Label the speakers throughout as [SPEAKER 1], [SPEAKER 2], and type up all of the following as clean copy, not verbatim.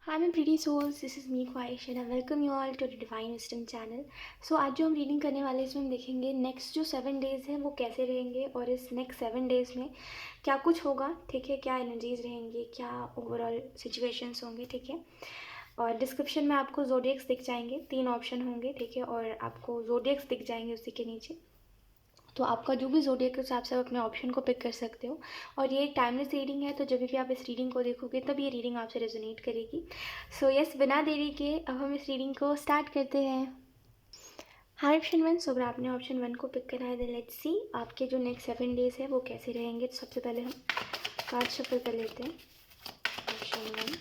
[SPEAKER 1] Hi, my pretty souls. This is me, Khwahish, and I welcome you all to the Divine Wisdom channel. So आज जो हम reading करने वाले हैं इसमें हम देखेंगे नेक्स्ट जो 7 डेज़ हैं वो कैसे रहेंगे और इस नेक्स्ट 7 डेज़ में क्या कुछ होगा, ठीक है, क्या एनर्जीज रहेंगी, क्या ओवरऑल सिचुएशंस होंगे, ठीक है। और डिस्क्रिप्शन में आपको जोडियक्स दिख जाएंगे, 3 ऑप्शन होंगे, ठीक है, और आपको जोडियक्स दिख जाएंगे उसी के नीचे। तो आपका जो भी ज़ोडिएक के हिसाब से आप अपने ऑप्शन को पिक कर सकते हो। और ये एक टाइमलेस रीडिंग है, तो जब भी आप इस रीडिंग को देखोगे तब ये रीडिंग आपसे रेजोनेट करेगी। सो यस, बिना देरी के अब हम इस रीडिंग को स्टार्ट करते हैं। हाँ, ऑप्शन 1। सो अगर आपने ऑप्शन 1 को पिक करा है तो लेट्स सी आपके जो नेक्स्ट 7 डेज़ है वो कैसे रहेंगे। तो सबसे पहले हम कार्ड शफल कर लेते हैं। ऑप्शन 1,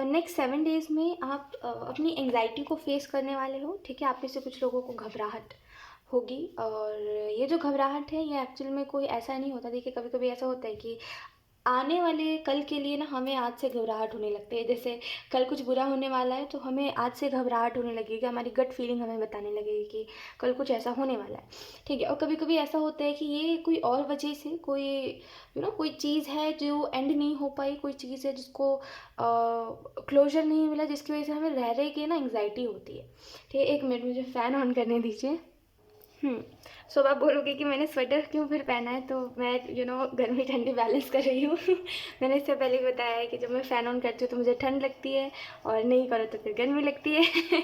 [SPEAKER 1] नेक्स्ट 7 डेज़ में आप अपनी एंग्जाइटी को फेस करने वाले हो, ठीक है। आप में से कुछ लोगों को घबराहट होगी, और ये जो घबराहट है ये एक्चुअल में कोई ऐसा नहीं होता। देखिए, कभी कभी ऐसा होता है कि आने वाले कल के लिए ना हमें आज से घबराहट होने लगती है। जैसे कल कुछ बुरा होने वाला है तो हमें आज से घबराहट होने लगेगी, हमारी गट फीलिंग हमें बताने लगेगी कि कल कुछ ऐसा होने वाला है, ठीक है। और कभी कभी ऐसा होता है कि ये कोई और वजह से कोई कोई चीज़ है जो एंड नहीं हो पाई, कोई चीज़ है जिसको क्लोजर नहीं मिला, जिसकी वजह से हमें रह रहे के ना एंग्जाइटी होती है, ठीक है। 1 मिनट, मुझे फ़ैन ऑन करने दीजिए। सो अब आप बोलोगे कि मैंने स्वेटर क्यों फिर पहना है, तो मैं गर्मी ठंडी बैलेंस कर रही हूँ। मैंने इससे पहले भी बताया है कि जब मैं फ़ैन ऑन करती हूँ तो मुझे ठंड लगती है, और नहीं करो तो फिर गर्मी लगती है।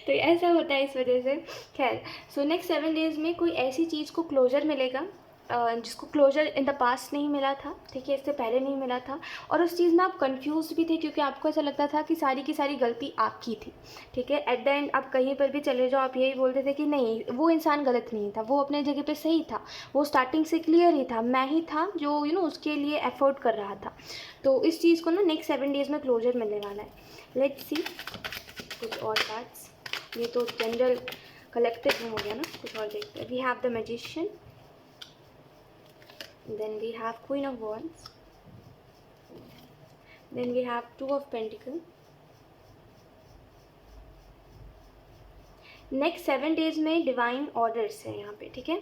[SPEAKER 1] तो ऐसा होता है इस वजह से। खैर, सो नेक्स्ट 7 डेज़ में कोई ऐसी चीज़ को क्लोजर मिलेगा जिसको क्लोजर इन द पास्ट नहीं मिला था, ठीक है, इससे पहले नहीं मिला था। और उस चीज़ में आप कंफ्यूज भी थे क्योंकि आपको ऐसा लगता था कि सारी की सारी गलती आपकी थी, ठीक है। एट द एंड आप कहीं पर भी चले जाओ, आप यही बोलते थे कि नहीं, वो इंसान गलत नहीं था, वो अपने जगह पे सही था, वो स्टार्टिंग से क्लियर ही था, मैं ही था जो उसके लिए एफर्ट कर रहा था। तो इस चीज़ को ना नेक्स्ट 7 डेज़ में क्लोजर मिलने वाला है। लेट्स सी कुछ और कार्ड्स। ये तो जनरल कलेक्टिव में हो गया ना, कुछ और देखते हैं। We have the magician, then we have Queen of Wands, then we have Two of Pentacles. Next 7 days में डिवाइन ऑर्डर्स हैं यहाँ पे, ठीक है।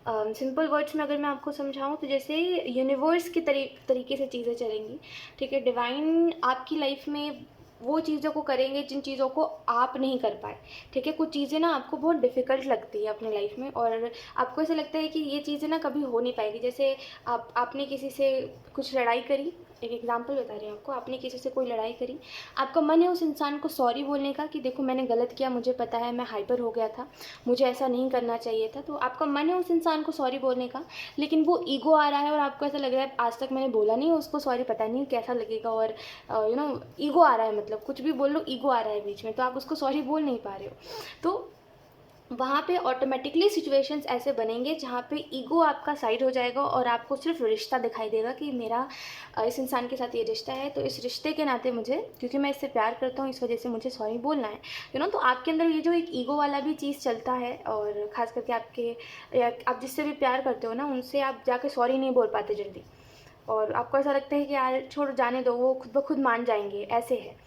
[SPEAKER 1] सिंपल वर्ड्स में अगर मैं आपको समझाऊँ तो जैसे यूनिवर्स के तरीके से चीज़ें चलेंगी, ठीक है। डिवाइन आपकी लाइफ में वो चीज़ों को करेंगे जिन चीज़ों को आप नहीं कर पाए, ठीक है। कुछ चीज़ें ना आपको बहुत डिफ़िकल्ट लगती है अपनी लाइफ में, और आपको ऐसा लगता है कि ये चीज़ें ना कभी हो नहीं पाएगी। जैसे आपने किसी से कुछ लड़ाई करी, एक एग्जांपल बता रही हूँ आपको। आपने किसी से कोई लड़ाई करी, आपका मन है उस इंसान को सॉरी बोलने का कि देखो मैंने गलत किया, मुझे पता है, मैं हाइपर हो गया था, मुझे ऐसा नहीं करना चाहिए था। तो आपका मन है उस इंसान को सॉरी बोलने का, लेकिन वो ईगो आ रहा है और आपको ऐसा लग रहा है आज तक मैंने बोला नहीं उसको सॉरी, पता नहीं कैसा लगेगा, और ईगो आ रहा है, मतलब कुछ भी बोल लो ईगो आ रहा है बीच में, तो आप उसको सॉरी बोल नहीं पा रहे हो। तो वहाँ पे ऑटोमेटिकली सिचुएशंस ऐसे बनेंगे जहाँ पे ईगो आपका साइड हो जाएगा और आपको सिर्फ रिश्ता दिखाई देगा कि मेरा इस इंसान के साथ ये रिश्ता है, तो इस रिश्ते के नाते मुझे, क्योंकि मैं इससे प्यार करता हूँ, इस वजह से मुझे सॉरी बोलना है, तो आपके अंदर ये जो एक ईगो वाला भी चीज़ चलता है, और ख़ास करके आप जिससे भी प्यार करते हो ना, उनसे आप जाके सॉरी नहीं बोल पाते जल्दी, और आपको ऐसा लगता है कि यार छोड़, जाने दो, वो खुद ब खुद मान जाएंगे, ऐसे है।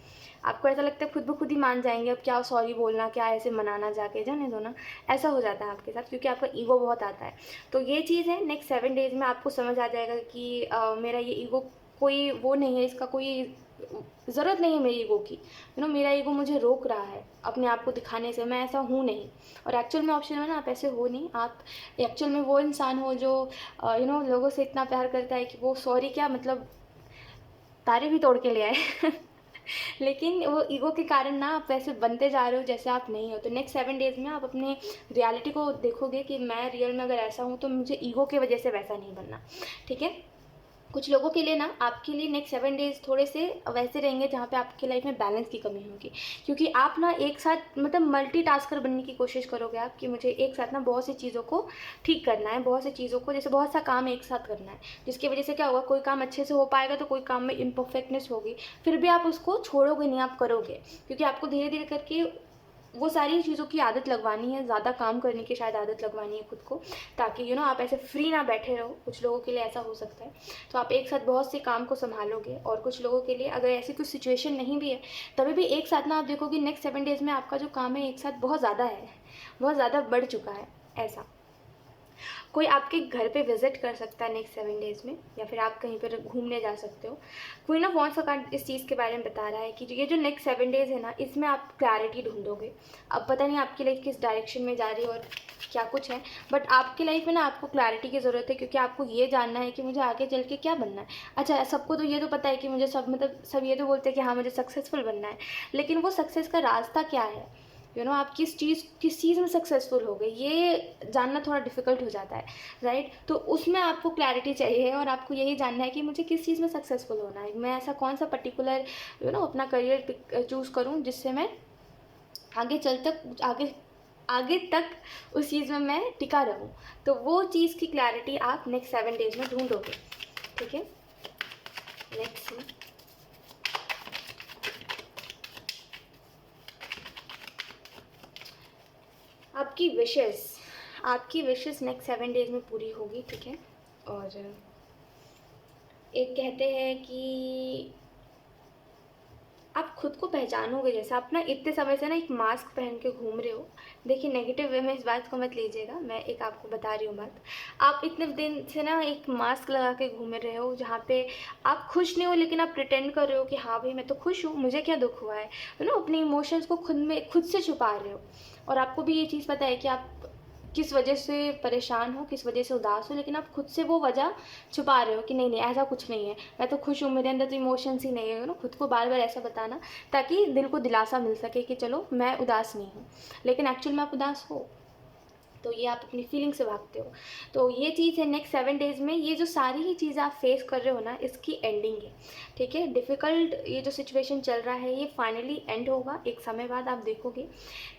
[SPEAKER 1] आपको ऐसा लगता है खुद ब खुद ही मान जाएंगे, अब क्या सॉरी बोलना, क्या ऐसे मनाना, जाके जाने दो ना। ऐसा हो जाता है आपके साथ क्योंकि आपका ईगो बहुत आता है। तो ये चीज़ है, नेक्स्ट 7 डेज़ में आपको समझ आ जाएगा कि मेरा ये ईगो कोई वो नहीं है, इसका कोई ज़रूरत नहीं है मेरी ईगो की। मेरा ईगो मुझे रोक रहा है अपने आप को दिखाने से, मैं ऐसा हूँ नहीं। और एक्चुअल में ऑप्शन में ना आप ऐसे हो नहीं, आप एक्चुअल में वो इंसान हो जो लोगों से इतना प्यार करता है कि वो सॉरी क्या, मतलब तारे भी तोड़ के ले आए। लेकिन वो ईगो के कारण ना आप वैसे बनते जा रहे हो जैसे आप नहीं हो। तो नेक्स्ट 7 डेज़ में आप अपने रियलिटी को देखोगे कि मैं रियल में अगर ऐसा हूँ तो मुझे ईगो की वजह से वैसा नहीं बनना, ठीक है। कुछ लोगों के लिए ना, आपके लिए नेक्स्ट 7 डेज़ थोड़े से वैसे रहेंगे जहाँ पे आपकी लाइफ में बैलेंस की कमी होगी, क्योंकि आप ना एक साथ मतलब मल्टीटास्कर बनने की कोशिश करोगे आप, कि मुझे एक साथ ना बहुत सी चीज़ों को ठीक करना है, बहुत सी चीज़ों को, जैसे बहुत सा काम एक साथ करना है, जिसकी वजह से क्या होगा, कोई काम अच्छे से हो पाएगा तो कोई काम में इम्परफेक्टनेस होगी, फिर भी आप उसको छोड़ोगे नहीं, आप करोगे, क्योंकि आपको धीरे धीरे करके वो सारी चीज़ों की आदत लगवानी है, ज़्यादा काम करने की शायद आदत लगवानी है खुद को, ताकि आप ऐसे फ्री ना बैठे रहो। कुछ लोगों के लिए ऐसा हो सकता है, तो आप एक साथ बहुत से काम को संभालोगे। और कुछ लोगों के लिए अगर ऐसी कुछ सिचुएशन नहीं भी है, तभी भी एक साथ ना आप देखोगे नेक्स्ट 7 डेज़ में आपका जो काम है एक साथ बहुत ज़्यादा है, बहुत ज़्यादा बढ़ चुका है। ऐसा कोई आपके घर पे विज़िट कर सकता है नेक्स्ट 7 डेज़ में, या फिर आप कहीं पर घूमने जा सकते हो। क्वीन ऑफ वॉन्ड्स का कार्ड इस चीज़ के बारे में बता रहा है कि ये जो नेक्स्ट 7 डेज़ है ना, इसमें आप क्लैरिटी ढूंढोगे। अब पता नहीं आपकी लाइफ किस डायरेक्शन में जा रही है और क्या कुछ है, बट आपकी लाइफ में ना आपको क्लैरिटी की ज़रूरत है, क्योंकि आपको ये जानना है कि मुझे आगे चल के क्या बनना है। अच्छा, सबको तो ये तो पता है कि मुझे सब ये तो बोलते हैं कि हाँ मुझे सक्सेसफुल बनना है, लेकिन वो सक्सेस का रास्ता क्या है, आप किस चीज़ में सक्सेसफुल हो गए, ये जानना थोड़ा डिफ़िकल्ट हो जाता है, राइट। तो उसमें आपको क्लैरिटी चाहिए, और आपको यही जानना है कि मुझे किस चीज़ में सक्सेसफुल होना है। मैं ऐसा कौन सा पर्टिकुलर अपना करियर चूज़ करूँ जिससे मैं आगे तक उस चीज़ में मैं टिका रहूँ। तो वो चीज़ की क्लैरिटी आप नेक्स्ट 7 डेज़ में ढूंढोगे, ठीक है। नेक्स्ट आपकी विशेस नेक्स्ट 7 डेज़ में पूरी होगी, ठीक है। और एक कहते हैं कि आप खुद को पहचानोगे। जैसे आप ना इतने समय से ना एक मास्क पहन के घूम रहे हो। देखिए, नेगेटिव वे में इस बात को मत लीजिएगा, मैं एक आपको बता रही हूँ बात। आप इतने दिन से ना एक मास्क लगा के घूम रहे हो, जहाँ पे आप खुश नहीं हो, लेकिन आप प्रिटेंड कर रहे हो कि हाँ भाई मैं तो खुश हूँ, मुझे क्या दुख हुआ है, अपने इमोशंस को खुद से छुपा रहे हो। और आपको भी ये चीज़ पता है कि आप किस वजह से परेशान हो, किस वजह से उदास हो, लेकिन आप खुद से वो वजह छुपा रहे हो कि नहीं ऐसा कुछ नहीं है, मैं तो खुश हूँ, मेरे अंदर तो इमोशंस ही नहीं है। खुद को बार बार ऐसा बताना, ताकि दिल को दिलासा मिल सके कि चलो मैं उदास नहीं हूँ, लेकिन एक्चुअल में आप उदास हो। तो ये आप अपनी फीलिंग से भागते हो। तो ये चीज़ है नेक्स्ट 7 डेज़ में, ये जो सारी ही चीज़ें आप फेस कर रहे हो ना, इसकी एंडिंग है, ठीक है। डिफ़िकल्ट ये जो सिचुएशन चल रहा है, ये फाइनली एंड होगा। एक समय बाद आप देखोगे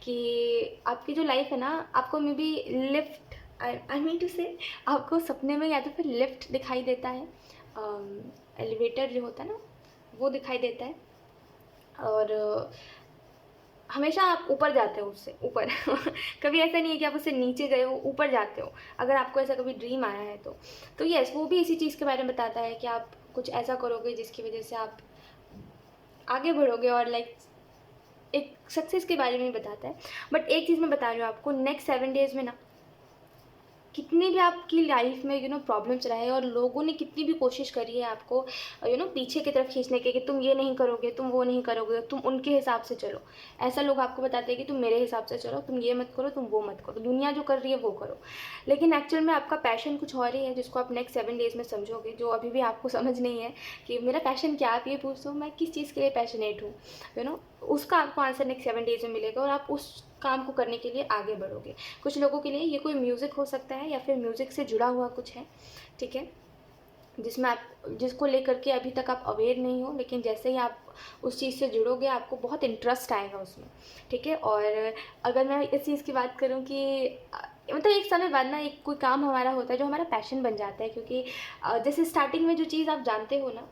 [SPEAKER 1] कि आपकी जो लाइफ है ना, आपको maybe lift, I mean to say, आपको सपने में या तो फिर लिफ्ट दिखाई देता है, एलिवेटर जो होता है ना, वो दिखाई देता है। और हमेशा आप ऊपर जाते हो, उससे ऊपर कभी ऐसा नहीं है कि आप उससे नीचे गए हो, ऊपर जाते हो, अगर आपको ऐसा कभी ड्रीम आया है तो यस, वो भी इसी चीज़ के बारे में बताता है कि आप कुछ ऐसा करोगे जिसकी वजह से आप आगे बढ़ोगे, और लाइक एक सक्सेस के बारे में बताता है। बट एक चीज़ मैं बता रही हूँ आपको, नेक्स्ट 7 डेज़ में ना, कितनी भी आपकी लाइफ में प्रॉब्लम्स रहे, और लोगों ने कितनी भी कोशिश करी है आपको पीछे की तरफ खींचने के, कि तुम ये नहीं करोगे, तुम वो नहीं करोगे, तुम उनके हिसाब से चलो। ऐसा लोग आपको बताते हैं कि तुम मेरे हिसाब से चलो, तुम ये मत करो, तुम वो मत करो, दुनिया जो कर रही है वो करो। लेकिन एक्चुअल में आपका पैशन कुछ और ही है, जिसको आप नेक्स्ट 7 डेज़ में समझोगे, जो अभी भी आपको समझ नहीं है कि मेरा पैशन क्या। आप ये पूछो मैं किस चीज़ के लिए पैशनेट हूँ, उसका आपको आंसर नेक्स्ट 7 डेज़ में मिलेगा, और आप उस काम को करने के लिए आगे बढ़ोगे। कुछ लोगों के लिए ये कोई म्यूज़िक हो सकता है, या फिर म्यूज़िक से जुड़ा हुआ कुछ है, ठीक है, जिसको लेकर के अभी तक आप अवेयर नहीं हो, लेकिन जैसे ही आप उस चीज़ से जुड़ोगे आपको बहुत इंटरेस्ट आएगा उसमें, ठीक है। और अगर मैं इस चीज़ की बात करूँ कि मतलब एक समय बाद ना एक कोई काम हमारा होता है जो हमारा पैशन बन जाता है, क्योंकि जैसे स्टार्टिंग में जो चीज़ आप जानते हो ना,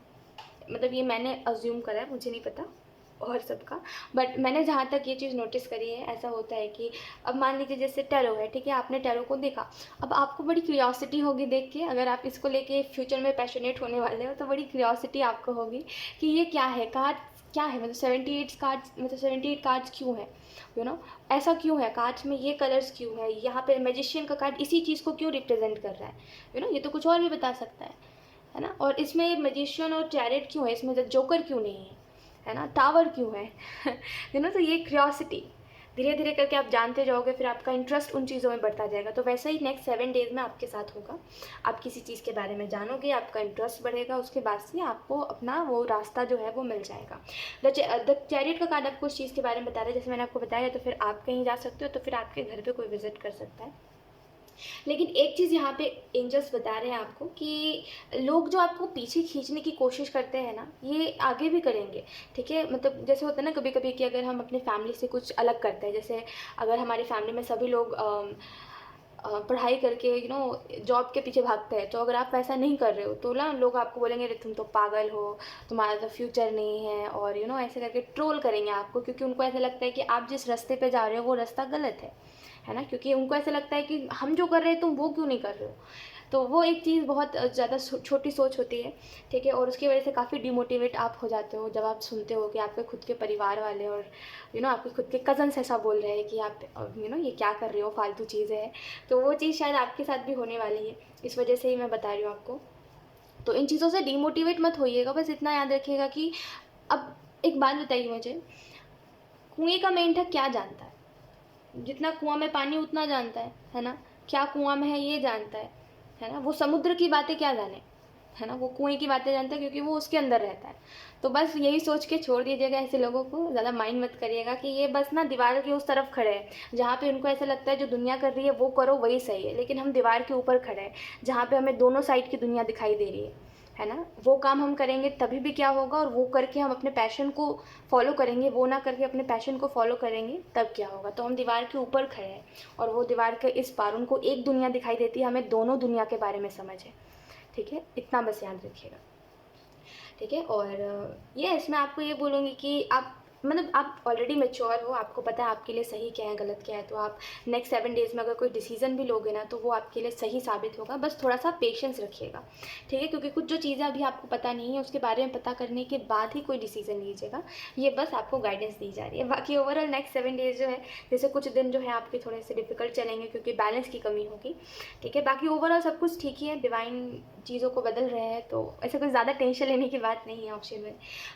[SPEAKER 1] मतलब ये मैंने अज्यूम करा है, मुझे नहीं पता और सबका, बट मैंने जहाँ तक ये चीज़ नोटिस करी है, ऐसा होता है कि अब मान लीजिए जैसे टैरो है, ठीक है, आपने टैरो को देखा, अब आपको बड़ी क्यूरियोसिटी होगी देख के, अगर आप इसको लेके फ्यूचर में पैशनेट होने वाले हो तो बड़ी क्यूरियोसिटी आपको होगी कि ये क्या है, कार्ड क्या है, मतलब 78 कार्ड्स क्यों है, ऐसा क्यों है कार्ड्स में, ये कलर्स क्यों है, यहाँ पे मैजिशियन का कार्ड इसी चीज़ को क्यों रिप्रेजेंट कर रहा है, ये तो कुछ और भी बता सकता है ना। और इसमें मैजिशियन और चैरिट क्यों है, इसमें जोकर क्यों नहीं है ना, टावर क्यों है तो ये क्यूरियोसिटी धीरे धीरे करके आप जानते जाओगे, फिर आपका इंटरेस्ट उन चीज़ों में बढ़ता जाएगा। तो वैसे ही नेक्स्ट 7 डेज़ में आपके साथ होगा, आप किसी चीज़ के बारे में जानोगे, आपका इंटरेस्ट बढ़ेगा, उसके बाद से आपको अपना वो रास्ता जो है वो मिल जाएगा। द चैरिट का कार्ड आपको उस चीज़ के बारे में बता रहा है, जैसे मैंने आपको बताया, तो फिर आप कहीं जा सकते हो, तो फिर आपके घर पर कोई विजिट कर सकता है। लेकिन एक चीज़ यहाँ पे एंजल्स बता रहे हैं आपको कि लोग जो आपको पीछे खींचने की कोशिश करते हैं ना, ये आगे भी करेंगे, ठीक है। मतलब जैसे होता है ना कभी कभी कि अगर हम अपने फैमिली से कुछ अलग करते हैं, जैसे अगर हमारी फैमिली में सभी लोग पढ़ाई करके जॉब के पीछे भागते हैं, तो अगर आप वैसा नहीं कर रहे हो तो ना लोग आपको बोलेंगे अरे तुम तो पागल हो, तुम्हारा तो फ्यूचर नहीं है, और ऐसे करके ट्रोल करेंगे आपको, क्योंकि उनको ऐसा लगता है कि आप जिस रास्ते पे जा रहे हो वो रास्ता गलत है ना, क्योंकि उनको ऐसा लगता है कि हम जो कर रहे हैं तुम वो क्यों नहीं कर रहे हो। तो वो एक चीज़ बहुत ज़्यादा छोटी सोच होती है, ठीक है, और उसकी वजह से काफ़ी डिमोटिवेट आप हो जाते हो जब आप सुनते हो कि आपके खुद के परिवार वाले और आपके खुद के कज़न्स ऐसा बोल रहे हैं कि आप ये क्या कर रहे हो, फालतू चीज़ें हैं। तो वो चीज़ शायद आपके साथ भी होने वाली है, इस वजह से ही मैं बता रही हूँ आपको। तो इन चीज़ों से डिमोटिवेट मत होइएगा, बस इतना याद रखिएगा कि अब एक बात बताइए मुझे, कुएँ का मेंढक क्या जानता है? जितना कुआं में पानी उतना जानता है ना, क्या कुआं में है ये जानता है ना। वो समुद्र की बातें क्या जाने, है ना, वो कुएं की बातें जानता है क्योंकि वो उसके अंदर रहता है। तो बस यही सोच के छोड़ दीजिएगा ऐसे लोगों को, ज़्यादा माइंड मत करिएगा कि ये बस ना दीवार के उस तरफ खड़े हैं जहाँ पे उनको ऐसा लगता है जो दुनिया कर रही है वो करो वही सही है, लेकिन हम दीवार के ऊपर खड़े हैं जहाँ पे हमें दोनों साइड की दुनिया दिखाई दे रही है ना। वो काम हम करेंगे तभी भी क्या होगा, और वो करके हम अपने पैशन को फॉलो करेंगे, वो ना करके अपने पैशन को फॉलो करेंगे तब क्या होगा। तो हम दीवार के ऊपर खड़े हैं और वो दीवार के इस पार उनको एक दुनिया दिखाई देती है, हमें दोनों दुनिया के बारे में समझ है, ठीक है, इतना बस याद रखिएगा, ठीक है। और ये इसमें आपको ये बोलूँगी कि आप मतलब आप ऑलरेडी मैच्योर हो, आपको पता है आपके लिए सही क्या है गलत क्या है, तो आप नेक्स्ट 7 डेज़ में अगर कोई डिसीजन भी लोगे ना तो वो आपके लिए सही साबित होगा। बस थोड़ा सा पेशेंस रखिएगा, ठीक है, क्योंकि कुछ जो चीज़ें अभी आपको पता नहीं है उसके बारे में पता करने के बाद ही कोई डिसीजन लीजिएगा। ये बस आपको गाइडेंस दी जा रही है। बाकी ओवरऑल नेक्स्ट 7 डेज़ जो है, जैसे कुछ दिन जो है आपके थोड़े से डिफिकल्ट चलेंगे क्योंकि बैलेंस की कमी होगी, ठीक है। बाकी ओवरऑल सब कुछ ठीक ही है, डिवाइन चीज़ों को बदल रहे हैं, तो ऐसे कोई ज़्यादा टेंशन लेने की बात नहीं है ऑप्शन में।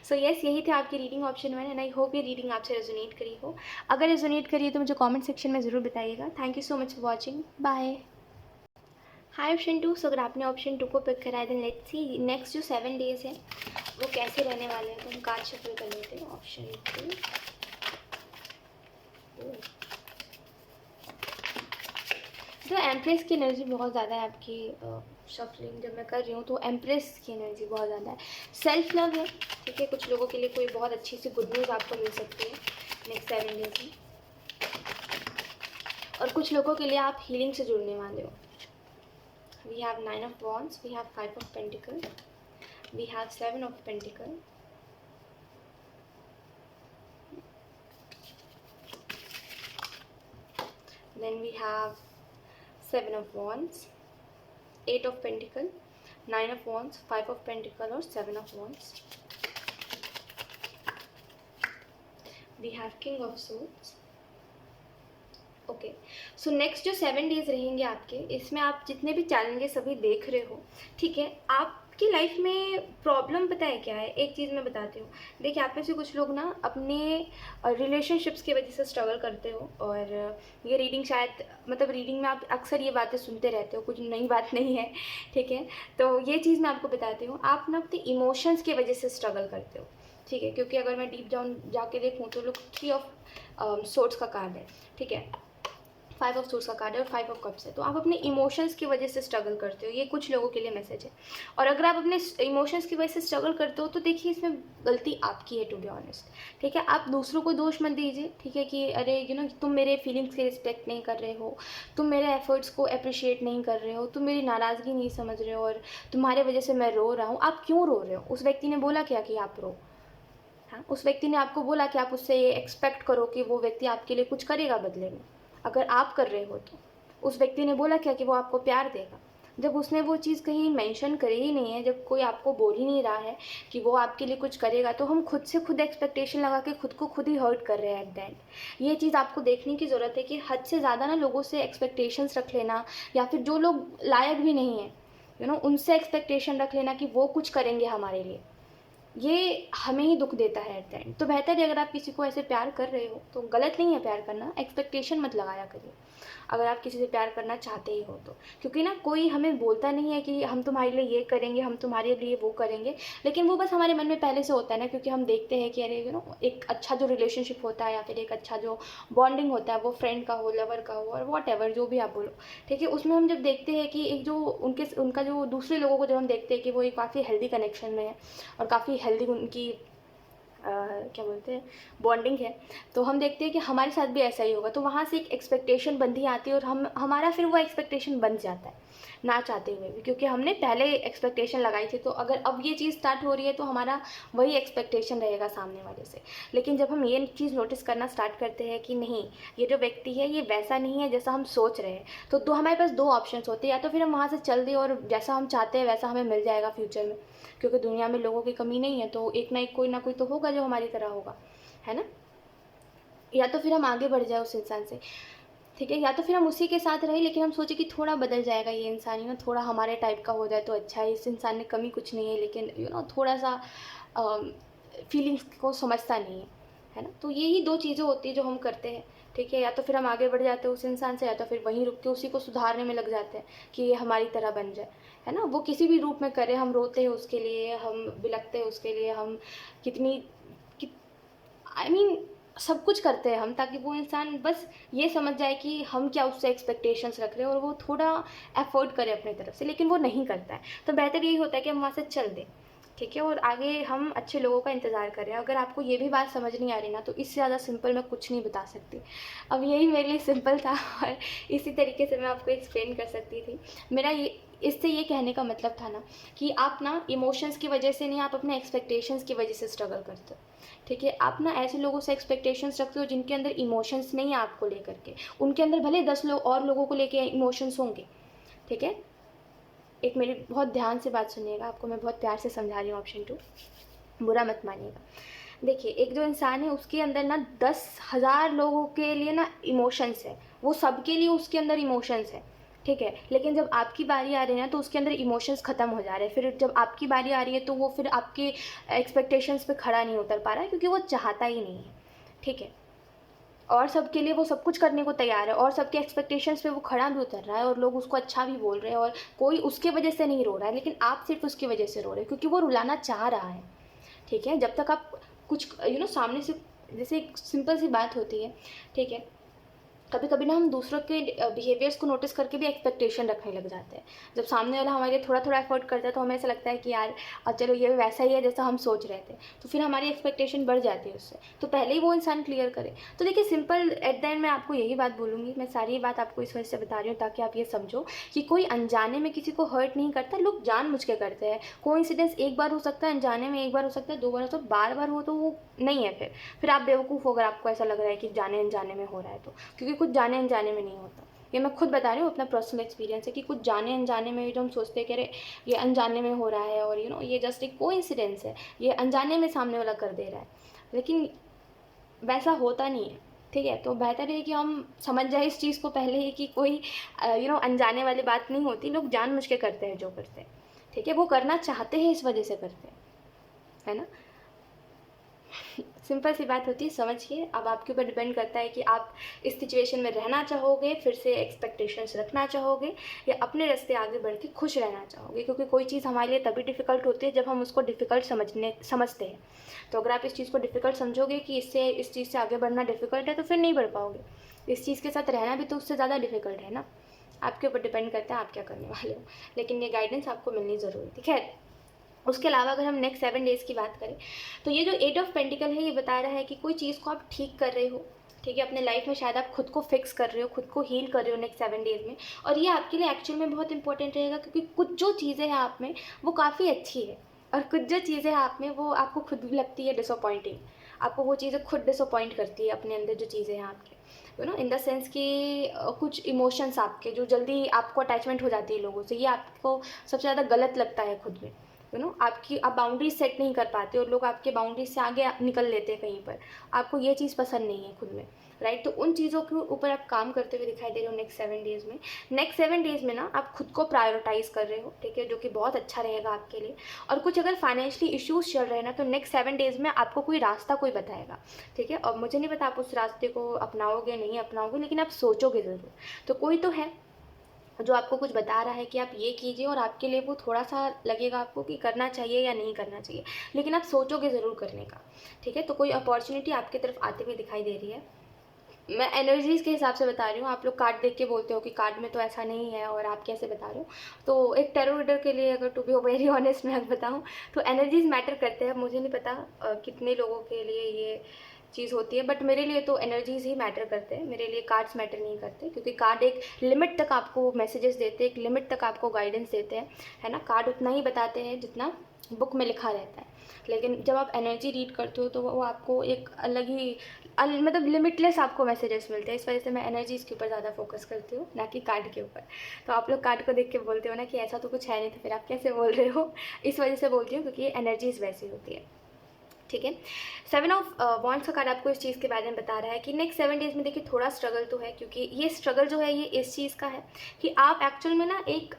[SPEAKER 1] सो यस, यही थी आपकी reading option 1, and I hope ये रीडिंग आपसे रेजोनेट करी हो। अगर रेजोनेट करी है तो मुझे कमेंट सेक्शन में ज़रूर बताइएगा। Thank you so much for watching, bye. Hi option 2, so अगर आपने ऑप्शन 2 को पिक करा है देन लेट्स सी नेक्स्ट जो 7 डेज़ है वो कैसे रहने वाले हैं। तो हम कार्ड शफल कर लेते हैं। ऑप्शन 2, तो एम्प्रेस की एनर्जी बहुत ज़्यादा है आपकी शफलिंग जब मैं कर रही हूँ, तो एम्प्रेस की एनर्जी बहुत ज़्यादा है। सेल्फ लव है, ठीक है, कुछ लोगों के लिए कोई बहुत अच्छी सी गुड न्यूज़ आपको मिल सकती है नेक्स्ट 7 डेज में, और कुछ लोगों के लिए आप हीलिंग से जुड़ने वाले हो। We have 9 of wands, we have 5 of pentacle, we have 7 of pentacle, then we have 7 of wands, 8 of pentacle, 9 of wands, 5 of pentacle और 7 of wands. We have king of swords. Okay, so next जो 7 days रहेंगे आपके, इसमें आप जितने भी challenges अभी देख रहे हो, ठीक है, आपकी लाइफ में प्रॉब्लम पता है क्या है, एक चीज़ मैं बताती हूँ। देखिए, आप में से कुछ लोग ना अपने रिलेशनशिप्स की वजह से स्ट्रगल करते हो, और ये रीडिंग शायद मतलब रीडिंग में आप अक्सर ये बातें सुनते रहते हो, कुछ नई बात नहीं है, ठीक है। तो ये चीज़ मैं आपको बताती हूँ, आप ना अपने इमोशंस की वजह से स्ट्रगल करते हो, ठीक है, क्योंकि अगर मैं डीप डाउन जाके देखूँ तो लोग 3 ऑफ सोर्ड्स का कार्ड है, ठीक है, 5 ऑफ सोर्स का कार्ड है और 5 ऑफ कप्स है। तो आप अपने इमोशंस की वजह से स्ट्रगल करते हो, ये कुछ लोगों के लिए मैसेज है। और अगर आप अपने इमोशंस की वजह से स्ट्रगल करते हो तो देखिए इसमें गलती आपकी है, टू बी ऑनेस्ट, ठीक है। आप दूसरों को दोष मत दीजिए, ठीक है, कि अरे तुम मेरे फीलिंग्स की रिस्पेक्ट नहीं कर रहे हो, तुम मेरे एफर्ट्स को अप्रिशिएट नहीं कर रहे हो, तुम मेरी नाराज़गी नहीं समझ रहे हो, और तुम्हारे वजह से मैं रो रहा हूँ। आप क्यों रो रहे हो? उस व्यक्ति ने बोला क्या कि आप रो? हाँ, उस व्यक्ति ने आपको बोला कि आप उससे ये एक्सपेक्ट करो कि वो व्यक्ति आपके लिए कुछ करेगा बदले में, अगर आप कर रहे हो तो? उस व्यक्ति ने बोला क्या कि वो आपको प्यार देगा? जब उसने वो चीज़ कहीं मेंशन करी ही नहीं है, जब कोई आपको बोल ही नहीं रहा है कि वो आपके लिए कुछ करेगा, तो हम खुद से खुद एक्सपेक्टेशन लगा के खुद को खुद ही हर्ट कर रहे हैं एट द एंड। ये चीज़ आपको देखने की ज़रूरत है कि हद से ज़्यादा ना लोगों से एक्सपेक्टेशंस रख लेना, या फिर जो लोग लायक भी नहीं है उनसे एक्सपेक्टेशन रख लेना कि वो कुछ करेंगे हमारे लिए, ये हमें ही दुख देता है एट द एंड। तो बेहतर है अगर आप किसी को ऐसे प्यार कर रहे हो तो गलत नहीं है प्यार करना, एक्सपेक्टेशन मत लगाया करिए अगर आप किसी से प्यार करना चाहते ही हो तो, क्योंकि ना कोई हमें बोलता नहीं है कि हम तुम्हारे लिए ये करेंगे, हम तुम्हारे लिए वो करेंगे, लेकिन वो बस हमारे मन में पहले से होता है ना, क्योंकि हम देखते हैं कि अरे एक अच्छा जो रिलेशनशिप होता है या फिर एक अच्छा जो बॉन्डिंग होता है, वो फ्रेंड का हो, लवर का हो, और वॉट एवर जो भी आप बोलो, ठीक है, उसमें हम जब देखते हैं कि एक जो उनका जो दूसरे लोगों को जब हम देखते हैं कि वो एक काफ़ी हेल्दी कनेक्शन में है और काफ़ी हेल्दी उनकी क्या बोलते हैं, बॉन्डिंग है, तो हम देखते हैं कि हमारे साथ भी ऐसा ही होगा, तो वहाँ से एक एक्सपेक्टेशन बंधी आती है और हमारा फिर वो एक्सपेक्टेशन बन जाता है ना चाहते हुए भी, क्योंकि हमने पहले एक्सपेक्टेशन लगाई थी। तो अगर अब ये चीज़ स्टार्ट हो रही है तो हमारा वही एक्सपेक्टेशन रहेगा सामने वाले से। लेकिन जब हम ये चीज़ नोटिस करना स्टार्ट करते हैं कि नहीं, ये जो व्यक्ति है ये वैसा नहीं है जैसा हम सोच रहे हैं, तो हमारे पास दो ऑप्शंस होते हैं, या तो फिर हम वहाँ से चल दें और जैसा हम चाहते हैं वैसा हमें मिल जाएगा फ्यूचर में, क्योंकि दुनिया में लोगों की कमी नहीं है, तो एक ना कोई तो होगा जो हमारी तरह होगा, है ना। या तो फिर हम आगे बढ़ जाए उस इंसान से, ठीक है, या तो फिर हम उसी के साथ रहे लेकिन हम सोचे कि थोड़ा बदल जाएगा ये इंसान, थोड़ा हमारे टाइप का हो जाए तो अच्छा है, इस इंसान में कमी कुछ नहीं है, लेकिन थोड़ा सा फीलिंग्स को समझता नहीं है ना। तो यही दो चीज़ें होती है जो हम करते हैं, ठीक है। या तो फिर हम आगे बढ़ जाते हैं उस इंसान से, या तो फिर वहीं रुक के उसी को सुधारने में लग जाते हैं कि ये हमारी तरह बन जाए, है ना। वो किसी भी रूप में करे, हम रोते हैं उसके लिए, हम बिलखते हैं उसके लिए, हम कितनी आई मीन सब कुछ करते हैं हम, ताकि वो इंसान बस ये समझ जाए कि हम क्या उससे एक्सपेक्टेशंस रख रहे हैं और वो थोड़ा एफर्ट करे अपनी तरफ से, लेकिन वो नहीं करता है। तो बेहतर यही होता है कि हम वहाँ से चल दें, ठीक है, और आगे हम अच्छे लोगों का इंतज़ार करें। अगर आपको ये भी बात समझ नहीं आ रही ना, तो इससे ज़्यादा सिंपल मैं कुछ नहीं बता सकती। अब यही मेरे लिए सिंपल था और इसी तरीके से मैं आपको एक्सप्लेन कर सकती थी। मेरा इससे ये कहने का मतलब था ना कि आप ना इमोशंस की वजह से नहीं, आप अपने एक्सपेक्टेशंस की वजह से स्ट्रगल करते हो, ठीक है। आप ना ऐसे लोगों से एक्सपेक्टेशंस रखते हो जिनके अंदर इमोशंस नहीं है आपको लेकर के, उनके अंदर भले 10 लोग और लोगों को लेके इमोशंस होंगे, ठीक है। एक मेरी बहुत ध्यान से बात सुनिएगा, आपको मैं बहुत प्यार से समझा रही हूँ, ऑप्शन 2, बुरा मत मानिएगा। देखिए, एक जो इंसान है उसके अंदर ना 10,000 लोगों के लिए ना इमोशंस है, वो सबके लिए उसके अंदर इमोशंस है, ठीक है। लेकिन जब आपकी बारी आ रही है ना, तो उसके अंदर इमोशंस ख़त्म हो जा रहे हैं। फिर जब आपकी बारी आ रही है तो वो फिर आपके एक्सपेक्टेशंस पे खड़ा नहीं उतर पा रहा है, क्योंकि वो चाहता ही नहीं है, ठीक है। और सबके लिए वो सब कुछ करने को तैयार है, और सबके एक्सपेक्टेशंस पे वो खड़ा भी उतर रहा है, और लोग उसको अच्छा भी बोल रहे हैं, और कोई उसके वजह से नहीं रो रहा है, लेकिन आप सिर्फ उसकी वजह से रो रहे हैं, क्योंकि वो रुलाना चाह रहा है, ठीक है। जब तक आप कुछ सामने से, जैसे एक सिंपल सी बात होती है, ठीक है, कभी कभी ना हम दूसरों के बिहेवियर्स को नोटिस करके भी एक्सपेक्टेशन रखने लग जाते हैं। जब सामने वाला हमारे लिए थोड़ा थोड़ा एफर्ट करता है तो हमें ऐसा लगता है कि यार अब चलो ये वैसा ही है जैसा हम सोच रहे थे, तो फिर हमारी एक्सपेक्टेशन बढ़ जाती है उससे। तो पहले ही वो इंसान क्लियर करे। तो देखिए, सिंपल एट द एंड मैं आपको यही बात बोलूँगी, मैं सारी बात आपको इस वजह से बता रही हूँ ताकि आप ये समझो कि कोई अनजाने में किसी को हर्ट नहीं करता, लोग जानबूझ के करते हैं। कोइंसिडेंस एक बार हो सकता है, अनजाने में एक बार हो सकता है, 2 बार हो सकता है, बार बार हो तो वो नहीं है। फिर आप बेवकूफ़ हो अगर आपको ऐसा लग रहा है कि जाने अनजाने में हो रहा है तो, क्योंकि कुछ जाने अनजाने में नहीं होता। ये मैं खुद बता रही हूँ, अपना पर्सनल एक्सपीरियंस है कि कुछ जाने अनजाने में भी जो हम सोचते हैं कि अरे ये अनजाने में हो रहा है और ये जस्ट एक कोइंसिडेंस है, ये अनजाने में सामने वाला कर दे रहा है, लेकिन वैसा होता नहीं है, ठीक है। तो बेहतर है कि हम समझ जाए इस चीज़ को पहले ही कि कोई अनजाने वाली बात नहीं होती, लोग जानबूझ के करते हैं जो करते हैं, ठीक है। वो करना चाहते हैं, इस वजह से करते हैं, है ना। सिंपल सी बात होती है, समझिए। अब आपके ऊपर डिपेंड करता है कि आप इस सिचुएशन में रहना चाहोगे, फिर से एक्सपेक्टेशंस रखना चाहोगे, या अपने रास्ते आगे बढ़ के खुश रहना चाहोगे, क्योंकि कोई चीज़ हमारे लिए तभी डिफ़िकल्ट होती है जब हम उसको डिफ़िकल्ट समझते हैं। तो अगर आप इस चीज़ को डिफ़िकल्ट समझोगे कि इस चीज़ से आगे बढ़ना डिफ़िकल्ट है, तो फिर नहीं बढ़ पाओगे। इस चीज़ के साथ रहना भी तो उससे ज़्यादा डिफ़िकल्ट है ना। आपके ऊपर डिपेंड करता है आप क्या करने वाले हो, लेकिन ये गाइडेंस आपको मिलनी ज़रूरी थी। खैर, उसके अलावा अगर हम नेक्स्ट 7 डेज़ की बात करें, तो ये जो 8 ऑफ पेंटिकल है, ये बता रहा है कि कोई चीज़ को आप ठीक कर रहे हो, ठीक है। अपने लाइफ में शायद आप खुद को फिक्स कर रहे हो, खुद को हील कर रहे हो नेक्स्ट 7 डेज़ में, और ये आपके लिए एक्चुअल में बहुत इंपॉर्टेंट रहेगा, क्योंकि कुछ जो चीज़ें हैं आप में वो काफ़ी अच्छी है, और कुछ जो चीज़ें हैं आप में वो आपको खुद भी लगती है डिसअपॉइंटिंग। आपको वो चीज़ें खुद डिसअपॉइंट करती है, अपने अंदर जो चीज़ें हैं आपके, इन द सेंस कि कुछ इमोशंस आपके जो जल्दी आपको अटैचमेंट हो जाती है लोगों से, ये आपको सबसे ज़्यादा गलत लगता है खुद में। आप बाउंड्रीज सेट नहीं कर पाते और लोग आपके बाउंड्रीज से आगे निकल लेते हैं कहीं पर, आपको ये चीज़ पसंद नहीं है खुद में, राइट। तो उन चीज़ों के ऊपर आप काम करते हुए दिखाई दे रहे हो नेक्स्ट 7 डेज़ में। नेक्स्ट 7 डेज़ में ना आप खुद को प्रायोरिटाइज़ कर रहे हो, ठीक है, जो कि बहुत अच्छा रहेगा आपके लिए। और कुछ अगर फाइनेंशियली इश्यूज़ चल रहे हैं ना, तो नेक्स्ट 7 डेज़ में आपको कोई रास्ता कोई बताएगा, ठीक है। और मुझे नहीं पता आप उस रास्ते को अपनाओगे नहीं अपनाओगे, लेकिन आप सोचोगे ज़रूर। तो कोई तो है जो आपको कुछ बता रहा है कि आप ये कीजिए, और आपके लिए वो थोड़ा सा लगेगा आपको कि करना चाहिए या नहीं करना चाहिए, लेकिन आप सोचोगे ज़रूर करने का, ठीक है। तो कोई अपॉर्चुनिटी आपकी तरफ आते हुए दिखाई दे रही है, मैं एनर्जीज़ के हिसाब से बता रही हूँ, आप लोग कार्ड देख के बोलते हो कि कार्ड में तो ऐसा नहीं है और आप कैसे बता रहे हो। तो एक टैरो रीडर के लिए अगर टू बी वेरी ऑनेस्ट मैं बताऊँ तो एनर्जीज़ मैटर करते हैं। मुझे नहीं पता कितने लोगों के लिए ये चीज़ होती है, बट मेरे लिए तो एनर्जीज़ ही मैटर करते हैं, मेरे लिए कार्ड्स मैटर नहीं करते, क्योंकि कार्ड एक लिमिट तक आपको मैसेजेस देते हैं, एक लिमिट तक आपको गाइडेंस देते हैं, है ना। कार्ड उतना ही बताते हैं जितना बुक में लिखा रहता है, लेकिन जब आप एनर्जी रीड करते हो तो वो आपको एक अलग ही मतलब लिमिटलेस आपको मैसेजेस मिलते हैं। इस वजह से मैं एनर्जीज़ के ऊपर ज़्यादा फोकस करती हूँ, ना कि कार्ड के ऊपर। तो आप लोग कार्ड को देख के बोलते हो ना कि ऐसा तो कुछ है नहीं, तो फिर आप कैसे बोल रहे हो, इस वजह से बोलती हूँ, क्योंकि ये एनर्जीज़ वैसी होती है, ठीक है। 7 ऑफ वॉन्ड्स का कार्ड आपको इस चीज़ के बारे में बता रहा है कि नेक्स्ट 7 डेज़ में देखिए थोड़ा स्ट्रगल तो है, क्योंकि ये स्ट्रगल जो है ये इस चीज़ का है कि आप एक्चुअल में ना एक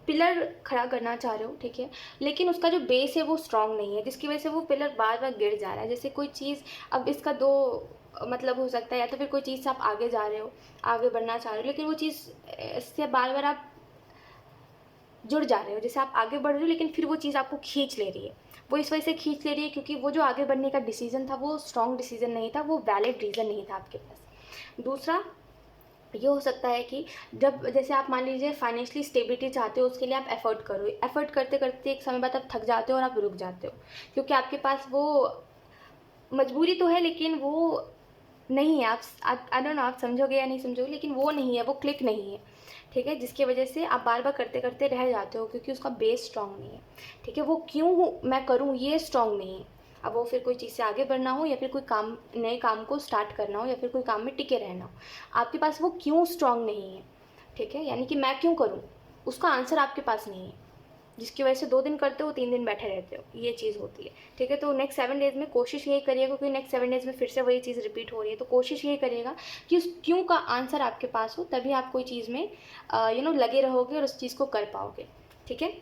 [SPEAKER 1] पिलर खड़ा करना चाह रहे हो, ठीक है, लेकिन उसका जो बेस है वो स्ट्रांग नहीं है, जिसकी वजह से वो पिलर बार बार गिर जा रहा है। जैसे कोई चीज़, अब इसका दो मतलब हो सकता है, या तो फिर कोई चीज़ से आप आगे जा रहे हो, आगे बढ़ना चाह रहे हो, लेकिन वो चीज़ से बार बार आप जुड़ जा रहे हो। जैसे आप आगे बढ़ रहे हो लेकिन फिर वो चीज़ आपको खींच ले रही है। वो इस वजह से खींच ले रही है क्योंकि वो जो आगे बढ़ने का डिसीजन था वो स्ट्रॉन्ग डिसीजन नहीं था, वो वैलिड रीज़न नहीं था आपके पास। दूसरा ये हो सकता है कि जब जैसे आप मान लीजिए फाइनेंशियली स्टेबिलिटी चाहते हो, उसके लिए आप एफर्ट करो, एफर्ट करते करते एक समय बाद आप थक जाते हो और आप रुक जाते हो, क्योंकि आपके पास वो मजबूरी तो है लेकिन वो नहीं है। आप आई डोंट नो आप समझोगे या नहीं समझोगे, लेकिन वो नहीं है, वो क्लिक नहीं है, ठीक है, जिसकी वजह से आप बार बार करते करते रह जाते हो, क्योंकि उसका बेस स्ट्रांग नहीं है, ठीक है। वो क्यों मैं करूँ ये स्ट्रांग नहीं है। अब वो फिर कोई चीज़ से आगे बढ़ना हो, या फिर कोई काम, नए काम को स्टार्ट करना हो, या फिर कोई काम में टिके रहना हो, आपके पास वो क्यों स्ट्रांग नहीं है, ठीक है, यानी कि मैं क्यों करूँ, उसका आंसर आपके पास नहीं है, जिसकी वजह से 2 दिन करते हो 3 दिन बैठे रहते हो, ये चीज़ होती है, ठीक है। तो नेक्स्ट 7 डेज़ में कोशिश यही करिएगा, क्योंकि नेक्स्ट 7 डेज़ में फिर से वही चीज़ रिपीट हो रही है, तो कोशिश यही करिएगा कि उस क्यों का आंसर आपके पास हो, तभी आप कोई चीज़ में लगे रहोगे और उस चीज़ को कर पाओगे, ठीक है।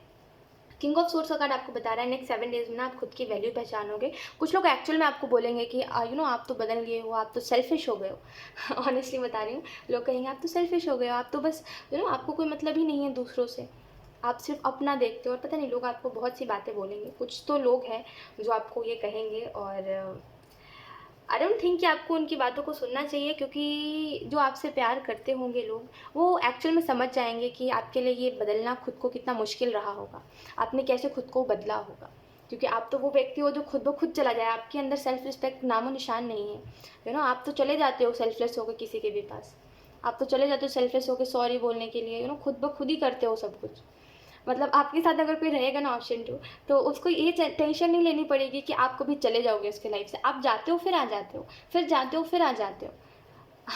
[SPEAKER 1] किंग ऑफ सोर्स का कार्ड आपको बता रहा है नेक्स्ट 7 डेज़ में ना आप खुद की वैल्यू पहचानोगे। कुछ लोग एक्चुअल में आपको बोलेंगे कि आप तो बदल गए हो, आप तो सेल्फिश हो गए हो। ऑनेस्टली बता रही हूँ, लोग कहेंगे आप तो सेल्फिश हो गए हो, आप तो बस आपको कोई मतलब ही नहीं है दूसरों से, आप सिर्फ अपना देखते हो। और पता नहीं लोग आपको बहुत सी बातें बोलेंगे, कुछ तो लोग हैं जो आपको ये कहेंगे, और आई डोंट थिंक कि आपको उनकी बातों को सुनना चाहिए, क्योंकि जो आपसे प्यार करते होंगे लोग, वो एक्चुअल में समझ जाएंगे कि आपके लिए ये बदलना खुद को कितना मुश्किल रहा होगा, आपने कैसे खुद को बदला होगा, क्योंकि आप तो वो व्यक्ति हो जो खुद ब खुद चला जाए, आपके अंदर सेल्फ रिस्पेक्ट नामो निशान नहीं है, आप तो चले जाते हो सेल्फलेस होकर किसी के भी पास, आप तो चले जाते हो सेल्फलेस होकर सॉरी बोलने के लिए, खुद ब खुद ही करते हो सब कुछ। मतलब आपके साथ अगर कोई रहेगा ना ऑप्शन 2, तो उसको ये टेंशन नहीं लेनी पड़ेगी कि आप कभी चले जाओगे उसके लाइफ से। आप जाते हो फिर आ जाते हो, फिर जाते हो फिर आ जाते हो।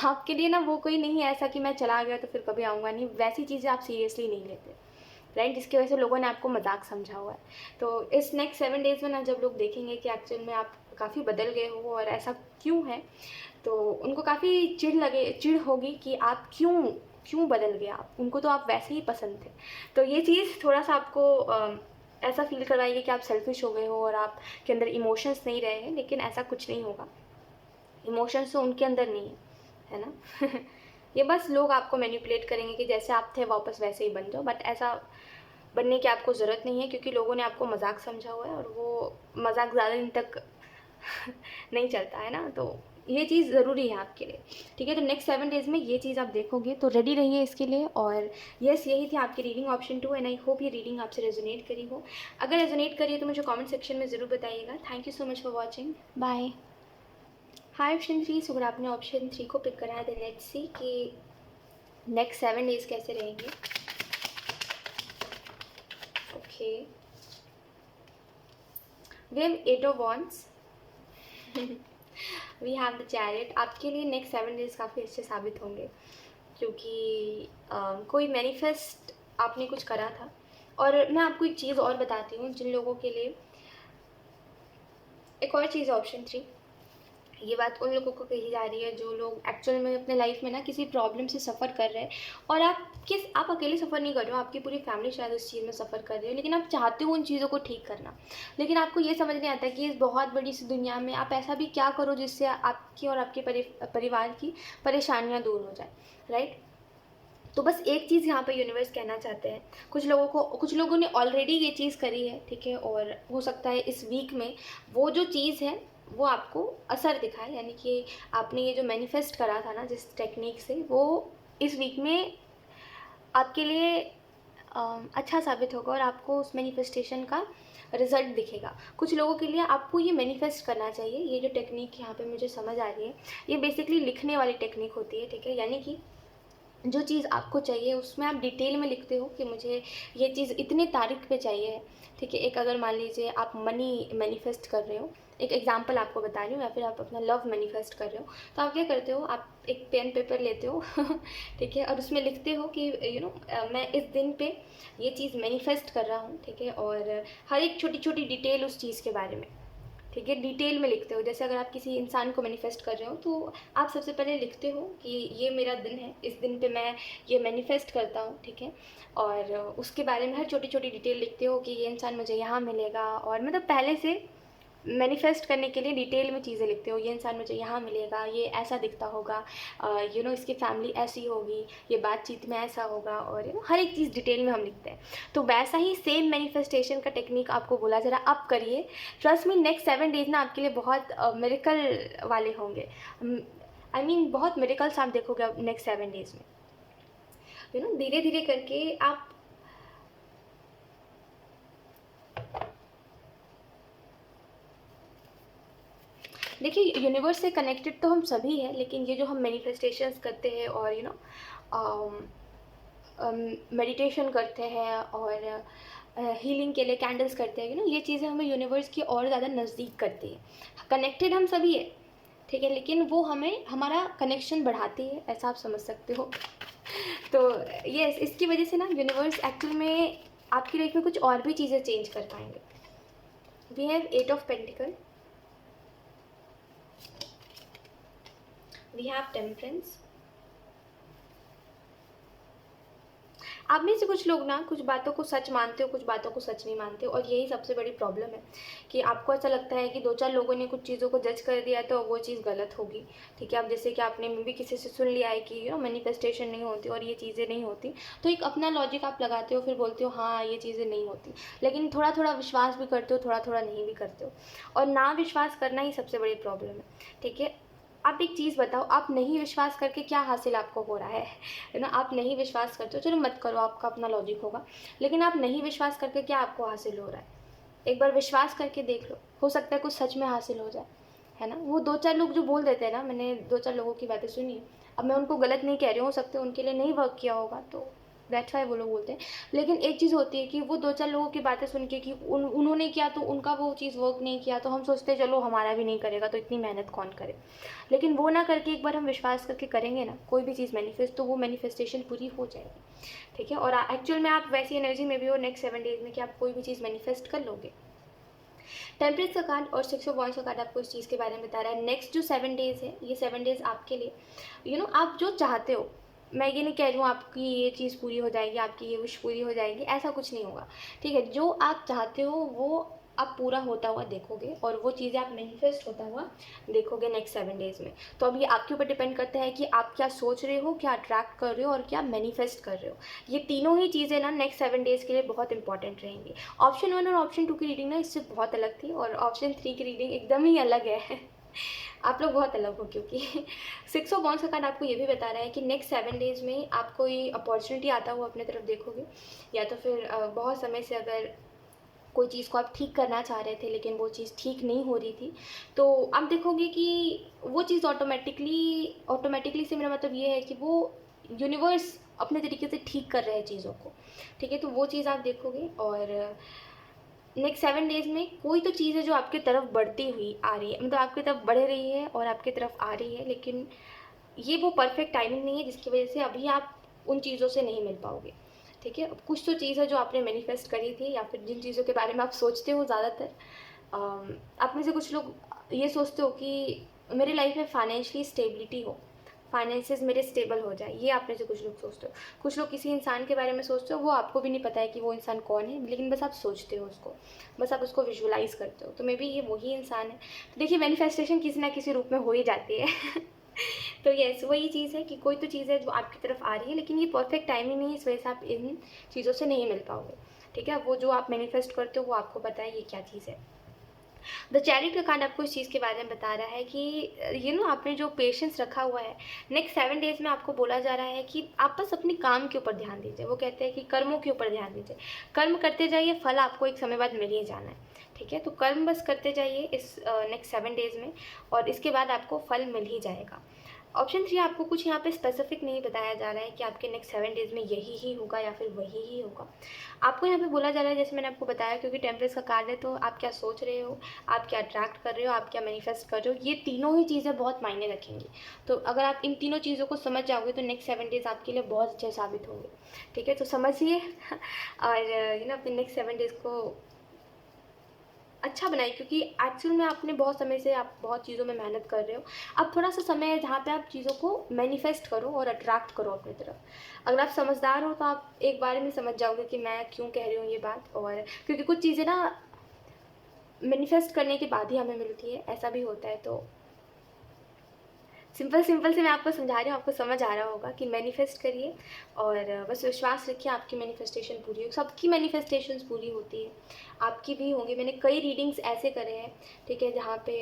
[SPEAKER 1] आपके लिए ना वो कोई नहीं है ऐसा कि मैं चला गया तो फिर कभी आऊँगा नहीं, वैसी चीज़ें आप सीरियसली नहीं लेते, राइट, जिसकी वजह से लोगों ने आपको मजाक समझा हुआ है। तो इस नेक्स्ट 7 डेज़ में ना जब लोग देखेंगे कि एक्चुअल में आप काफ़ी बदल गए हो और ऐसा क्यों है, तो उनको काफ़ी चिढ़ होगी कि आप क्यों बदल गए आप, उनको तो आप वैसे ही पसंद थे। तो ये चीज़ थोड़ा सा आपको ऐसा फील करवाएगी कि आप सेल्फिश हो गए हो और आपके अंदर इमोशंस नहीं रहे हैं, लेकिन ऐसा कुछ नहीं होगा, इमोशंस तो उनके अंदर नहीं है ना। ये बस लोग आपको मैनिपुलेट करेंगे कि जैसे आप थे वापस वैसे ही बन जाओ, बट ऐसा बनने की आपको ज़रूरत नहीं है, क्योंकि लोगों ने आपको मजाक समझा हुआ है और वो मजाक ज़्यादा दिन तक नहीं चलता है ना। तो ये चीज़ ज़रूरी है आपके लिए, ठीक है। तो नेक्स्ट 7 डेज़ में ये चीज़ आप देखोगे, तो रेडी रहिए इसके लिए। और यस, यही थी आपकी reading option 2, and I hope ये रीडिंग आपसे रेजोनेट करी हो। अगर रेजोनेट करी है तो मुझे कमेंट सेक्शन में ज़रूर बताइएगा। Thank you so much for watching, bye. Hi option 3, so अगर आपने ऑप्शन 3 को पिक करा है, तो लेट्स सी कि नेक्स्ट 7 डेज़ कैसे रहेंगे। Okay, we have 8 of wands, we have the chariot. आपके लिए नेक्स्ट 7 डेज़ काफ़ी अच्छे साबित होंगे, क्योंकि कोई मैनिफेस्ट आपने कुछ करा था। और मैं आपको एक चीज़ और बताती हूँ जिन लोगों के लिए, एक और चीज़ ऑप्शन 3, ये बात उन लोगों को कही जा रही है जो लोग एक्चुअल में अपने लाइफ में ना किसी प्रॉब्लम से सफ़र कर रहे हैं, और आप अकेले सफ़र नहीं कर रहे हो, आपकी पूरी फैमिली शायद उस चीज़ में सफ़र कर रही है, लेकिन आप चाहते हो उन चीज़ों को ठीक करना, लेकिन आपको ये समझ नहीं आता कि इस बहुत बड़ी सी दुनिया में आप ऐसा भी क्या करो जिससे आपकी और आपके परिवार की परेशानियाँ दूर हो जाए, राइट। तो बस एक चीज़ यहाँ पे यूनिवर्स कहना चाहते हैं, कुछ लोगों ने ऑलरेडी ये चीज़ करी है, ठीक है, और हो सकता है इस वीक में वो जो चीज़ है वो आपको असर दिखाए, यानी कि आपने ये जो मैनिफेस्ट करा था ना जिस टेक्निक से, वो इस वीक में आपके लिए अच्छा साबित होगा और आपको उस मैनिफेस्टेशन का रिजल्ट दिखेगा। कुछ लोगों के लिए आपको ये मैनिफेस्ट करना चाहिए। ये जो टेक्निक यहाँ पे मुझे समझ आ रही है, ये बेसिकली लिखने वाली टेक्निक होती है, ठीक है। यानी कि जो चीज़ आपको चाहिए उसमें आप डिटेल में लिखते हो कि मुझे ये चीज़ इतने तारीख पे चाहिए, ठीक है। एक अगर मान लीजिए आप मनी मैनिफेस्ट कर रहे हो, एक एग्जांपल आपको बता रही हूँ, या फिर आप अपना लव मैनिफेस्ट कर रहे हो, तो आप क्या करते हो, आप एक पेन पेपर लेते हो ठीक है, और उसमें लिखते हो कि मैं इस दिन पे ये चीज़ मैनिफेस्ट कर रहा हूँ, ठीक है। और हर एक छोटी छोटी डिटेल उस चीज़ के बारे में, ठीक है, डिटेल में लिखते हो। जैसे अगर आप किसी इंसान को मैनिफेस्ट कर रहे हो तो आप सबसे पहले लिखते हो कि ये मेरा दिन है, इस दिन पे मैं ये मैनिफेस्ट करता हूँ, ठीक है। और उसके बारे में हर छोटी छोटी डिटेल लिखते हो कि ये इंसान मुझे यहाँ मिलेगा, और मतलब पहले से मैनिफेस्ट करने के लिए डिटेल में चीज़ें लिखते हो, ये इंसान मुझे यहाँ मिलेगा, ये ऐसा दिखता होगा, इसकी फैमिली ऐसी होगी, ये बातचीत में ऐसा होगा, और हर एक चीज़ डिटेल में हम लिखते हैं। तो वैसा ही सेम मैनिफेस्टेशन का टेक्निक आपको बोला, ज़रा आप करिए। ट्रस्ट मी, नेक्स्ट 7 डेज़ ना आपके लिए बहुत मिरेकल वाले होंगे। आई मीन बहुत मिरेकल्स आप देखोगे नेक्स्ट 7 डेज़ में। धीरे धीरे करके आप देखिए, यूनिवर्स से कनेक्टेड तो हम सभी हैं, लेकिन ये जो हम मैनिफेस्टेशंस करते हैं और मेडिटेशन करते हैं और हीलिंग के लिए कैंडल्स करते हैं, ये चीज़ें हमें यूनिवर्स की और ज़्यादा नज़दीक करती है। कनेक्टेड हम सभी है, ठीक है, लेकिन वो हमें हमारा कनेक्शन बढ़ाती है, ऐसा आप समझ सकते हो। तो ये इसकी वजह से ना यूनिवर्स एक्चुअल में आपकी लाइफ में कुछ और भी चीज़ें चेंज कर पाएंगे। We have 8 of pentacle, we have temperance. आप में से कुछ लोग ना कुछ बातों को सच मानते हो, कुछ बातों को सच नहीं मानते हो, और यही सबसे बड़ी प्रॉब्लम है कि आपको ऐसा लगता है कि 2-4 लोगों ने कुछ चीज़ों को जज कर दिया तो वो चीज़ गलत होगी, ठीक है। अब जैसे कि आपने भी किसी से सुन लिया है कि मैनिफेस्टेशन नहीं होती और ये चीज़ें नहीं होती, तो एक अपना लॉजिक आप लगाते हो, फिर बोलते हो हाँ ये चीज़ें नहीं होती, लेकिन थोड़ा थोड़ा विश्वास भी करते हो, थोड़ा थोड़ा नहीं भी करते हो, और ना विश्वास करना ही सबसे बड़ी प्रॉब्लम है, ठीक है। आप एक चीज़ बताओ, आप नहीं विश्वास करके क्या हासिल आपको हो रहा है ना। आप नहीं विश्वास करते हो, चलो मत करो, आपका अपना लॉजिक होगा, लेकिन आप नहीं विश्वास करके क्या आपको हासिल हो रहा है, एक बार विश्वास करके देख लो, हो सकता है कुछ सच में हासिल हो जाए, है ना। वो 2-4 लोग जो बोल देते हैं ना, मैंने 2-4 लोगों की बातें सुनी है, अब मैं उनको गलत नहीं कह रही हूँ, हो सकता है उनके लिए नहीं वर्क किया होगा, तो दैट्स वाई वो लोग बोलते हैं। लेकिन एक चीज़ होती है कि वो 2-4 लोगों की बातें सुन के कि उन्होंने किया तो उनका वो चीज़ वर्क नहीं किया, तो हम सोचते हैं चलो हमारा भी नहीं करेगा, तो इतनी मेहनत कौन करे। लेकिन वो ना करके एक बार हम विश्वास करके करेंगे ना कोई भी चीज़ मैनिफेस्ट, तो वो मैनिफेस्टेशन पूरी हो जाएगी, ठीक है। और एक्चुअल में आप वैसी एनर्जी में भी हो नेक्स्ट 7 डेज़ में कि आप कोई भी चीज़ मैनिफेस्ट कर लोगे। टेम्परेंस का कार्ड और 6 ऑफ वॉन्ड्स का कार्ड आपको इस चीज़ के बारे में बता रहा है। नेक्स्ट जो 7 डेज़ है, ये 7 डेज़ आपके लिए आप जो चाहते हो, मैं ये नहीं कह रही हूँ आपकी ये चीज़ पूरी हो जाएगी, आपकी ये विश पूरी हो जाएगी, ऐसा कुछ नहीं होगा, ठीक है। जो आप चाहते हो वो आप पूरा होता हुआ देखोगे, और वो चीज़ें आप मैनिफेस्ट होता हुआ देखोगे नेक्स्ट 7 डेज़ में। तो अब ये आपके ऊपर डिपेंड करता है कि आप क्या सोच रहे हो, क्या अट्रैक्ट कर रहे हो, और क्या मैनिफेस्ट कर रहे हो। ये तीनों ही चीज़ें ना नेक्स्ट 7 डेज़ के लिए बहुत इंपॉर्टेंट रहेंगी। ऑप्शन 1 और ऑप्शन 2 की रीडिंग ना इससे बहुत अलग थी, और ऑप्शन 3 की रीडिंग एकदम ही अलग है आप लोग बहुत अलग हो, क्योंकि 6 ऑफ वॉन्ड्स का कार्ड आपको ये भी बता रहा है कि नेक्स्ट 7 डेज़ में आपको ये अपॉर्चुनिटी आता हुआ अपने तरफ देखोगे, या तो फिर बहुत समय से अगर कोई चीज़ को आप ठीक करना चाह रहे थे लेकिन वो चीज़ ठीक नहीं हो रही थी, तो आप देखोगे कि वो चीज़ ऑटोमेटिकली से मेरा मतलब ये है कि वो यूनिवर्स अपने तरीके से ठीक कर रहे हैं चीज़ों को, ठीक है। तो वो चीज़ आप देखोगे, और नेक्स्ट 7 डेज़ में कोई तो चीज़ है जो आपकी तरफ बढ़ती हुई आ रही है, मतलब आपकी तरफ बढ़ रही है और आपकी तरफ आ रही है, लेकिन ये वो परफेक्ट टाइमिंग नहीं है जिसकी वजह से अभी आप उन चीज़ों से नहीं मिल पाओगे, ठीक है। कुछ तो चीज़ है जो आपने मैनिफेस्ट करी थी, या फिर जिन चीज़ों के बारे में आप सोचते हो ज़्यादातर, आप में से कुछ लोग ये सोचते हो कि मेरी लाइफ में फाइनेंशियली स्टेबिलिटी हो, फाइनेंसेस मेरे स्टेबल हो जाए, ये आप में से कुछ लोग सोचते हो। कुछ लोग किसी इंसान के बारे में सोचते हो, वो आपको भी नहीं पता है कि वो इंसान कौन है, लेकिन बस आप सोचते हो उसको, बस आप उसको विजुअलाइज करते हो, तो मे बी ये वही इंसान है। तो देखिए, मैनिफेस्टेशन किसी ना किसी रूप में हो ही जाती है तो यस, वही चीज़ है कि कोई तो चीज़ है जो आपकी तरफ आ रही है, लेकिन ये परफेक्ट टाइमिंग नहीं है, इस वजह से आप इन चीज़ों से नहीं मिल पाओगे, ठीक है। वो जो आप मैनिफेस्ट करते हो वो आपको पता है ये क्या चीज़ है। द चैरिट का कार्ड आपको इस चीज़ के बारे में बता रहा है कि आपने जो पेशेंस रखा हुआ है, नेक्स्ट 7 डेज़ में आपको बोला जा रहा है कि आप बस अपने काम के ऊपर ध्यान दीजिए। वो कहते हैं कि कर्मों के ऊपर ध्यान दीजिए, कर्म करते जाइए, फल आपको एक समय बाद मिल ही जाना है, ठीक है। तो कर्म बस करते जाइए इस नेक्स्ट 7 डेज़ में, और इसके बाद आपको फल मिल ही जाएगा। ऑप्शन 3, आपको कुछ यहाँ पे स्पेसिफिक नहीं बताया जा रहा है कि आपके नेक्स्ट 7 डेज़ में यही ही होगा या फिर वही ही होगा। आपको यहाँ पे बोला जा रहा है, जैसे मैंने आपको बताया, क्योंकि टेम्परेंस का कार्ड है, तो आप क्या सोच रहे हो, आप क्या अट्रैक्ट कर रहे हो, आप क्या मैनिफेस्ट कर रहे हो, ये तीनों ही चीज़ें बहुत मायने रखेंगी। तो अगर आप इन तीनों चीज़ों को समझ जाओगे तो नेक्स्ट 7 डेज़ आपके लिए बहुत अच्छे साबित होंगे, ठीक है। तो समझिए और अपने नेक्स्ट 7 डेज़ को अच्छा बनाइए, क्योंकि एक्चुअल में आपने बहुत समय से आप बहुत चीज़ों में मेहनत कर रहे हो। अब थोड़ा सा समय है जहाँ पे आप चीज़ों को मैनिफेस्ट करो और अट्रैक्ट करो अपनी तरफ। अगर आप समझदार हो तो आप एक बार में समझ जाओगे कि मैं क्यों कह रही हूँ ये बात, और क्योंकि कुछ चीज़ें ना मैनिफेस्ट करने के बाद ही हमें मिलती है, ऐसा भी होता है। तो सिंपल सिंपल से मैं आपको समझा रही हूँ, आपको समझ आ रहा होगा कि मैनिफेस्ट करिए और बस विश्वास रखिए, आपकी मैनिफेस्टेशन पूरी हो। सबकी मैनिफेस्टेशंस पूरी होती है, आपकी भी होंगी। मैंने कई रीडिंग्स ऐसे करे हैं, ठीक है, जहाँ पे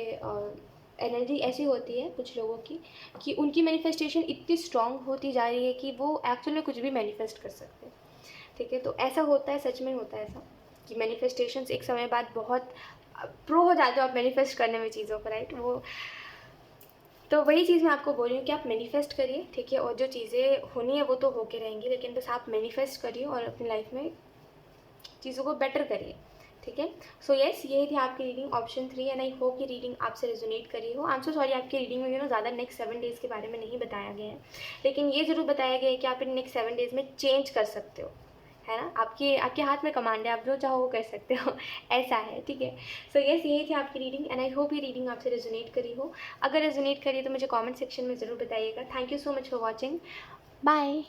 [SPEAKER 1] एनर्जी ऐसी होती है कुछ लोगों की कि उनकी मैनिफेस्टेशन इतनी स्ट्रांग होती जा रही है कि वो एक्चुअल में कुछ भी मैनिफेस्ट कर सकते हैं, ठीक है। तो ऐसा होता है, सच में होता है ऐसा कि मैनिफेस्टेशंस एक समय बाद बहुत प्रो हो जाते हो आप मैनिफेस्ट करने में चीज़ों को, राइट। वो तो वही चीज़ मैं आपको बोल रही हूँ कि आप मैनिफेस्ट करिए, ठीक है, और जो चीज़ें होनी है वो तो होके रहेंगी, लेकिन बस आप मैनिफेस्ट करिए और अपनी लाइफ में चीज़ों को बेटर करिए, ठीक है। सो येस, यही थी आपकी reading option 3, and I hope ये रीडिंग आपसे रेजोनेट करी हो। आई एम सो सॉरी, आपकी रीडिंग में ज़्यादा नेक्स्ट 7 डेज़ के बारे में नहीं बताया गया है, लेकिन ये ज़रूर बताया गया है कि आप इन नेक्स्ट 7 डेज़ में चेंज कर सकते हो, है ना। आपके आपके हाथ में कमांड है, आप जो चाहो वो कर सकते हो ऐसा है, ठीक है। सो येस, यही थी आपकी रीडिंग, एंड आई होप ये रीडिंग आपसे रेजोनेट करी हो। अगर रेजोनेट करी तो मुझे कमेंट सेक्शन में ज़रूर बताइएगा। Thank you so much for watching, bye.